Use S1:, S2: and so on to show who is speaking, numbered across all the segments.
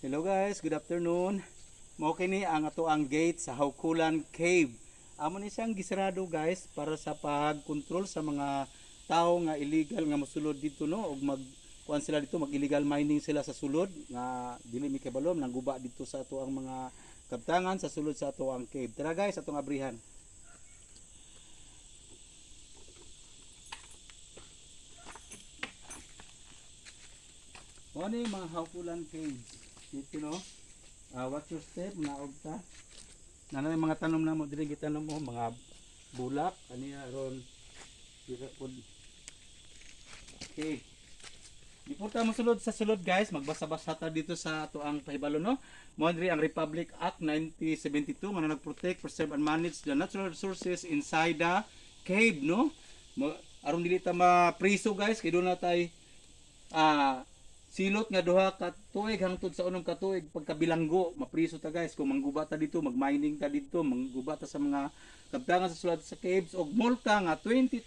S1: Hello guys, good afternoon. Mao kini ang ato ang gate sa Hawkulan Cave. Amo ni siyang gisarado guys para sa pagkontrol sa mga tao nga illegal nga mosulod dito no ug kuan sila dito mag-illegal mining sila sa sulod nga dili mi kabalom nang guba dito sa ato ang mga kabtangan sa sulod sa ato ang cave. Tara guys, atong abrihan. Mao ni mga Hawkulan Cave. Dito no. Watch your step, naog ta. Nanay mga tanom na mo diri gitanom mo mga bulak kaniya ron dira pod. Okay. Before ta mo sulod sa sulod guys, magbasa-basa ta dito sa ato ang pahibalo no. Mo diri ang Republic Act 1972 nga nag-protect, preserve and manage the natural resources inside the cave no. Aron dili ta mapriso guys kay do na tay silot nga duha ka tuig hangtod sa unom ka tuig pagkabilanggo mapriso ta guys kung mangguba ta dito magmining ta dito mangguba ta sa mga kabtangan sa sulod sa caves og multa nga 20,000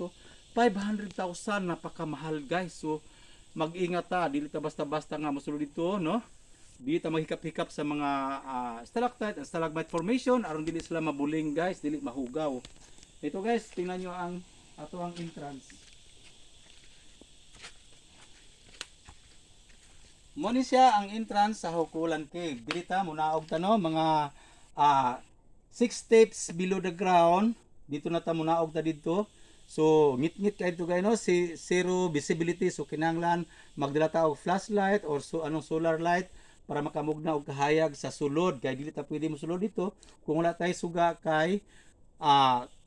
S1: to 500,000 napakamahal guys. So mag-ingat ta dili ta basta-basta nga mosulod dito no. Dili ta maghikap-hikap sa mga stalactite and stalagmite formation aron dili sila mabuling guys, dili mahugaw. Ito guys, tingnan nyo ang ato ang entrance. Muni siya ang entrance sa Hawkulan Cave. Dito munaog ta no mga 6 steps below the ground. Dito na ta munaog ta dito. So ngit-ngit kay to guys no, zero visibility so kinahanglan magdala ta og flashlight or solar light para makamugna og kahayag sa sulod kay dili ta pwede mosulod dito kung wala tay suga kay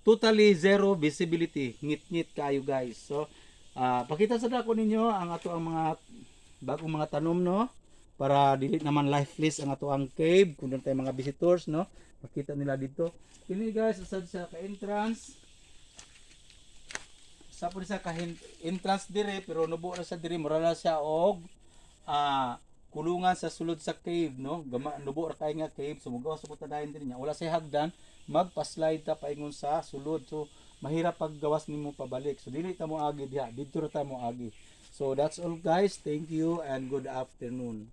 S1: totally zero visibility. Ngit-ngit kayo guys. So pakita sa dako ninyo ang ato ang mga bagong mga tanom no para dili naman lifeless ang ato ang cave kung tay mga visitors no makita nila dito. Kini guys usad sa ka entrance sa pud sa ka entrance dire pero nubo na sa dire mura na siya og kulungan sa sulod sa cave no gama nubo ra kay nga cave so mugaw sa puta dayon dire nya wala say hagdan magpa-slide ta paingon sa sulod so mahirap paggawas nimo pabalik so dili ta mo agi diha didto ra ta mo agi. So that's all guys. Thank you and good afternoon.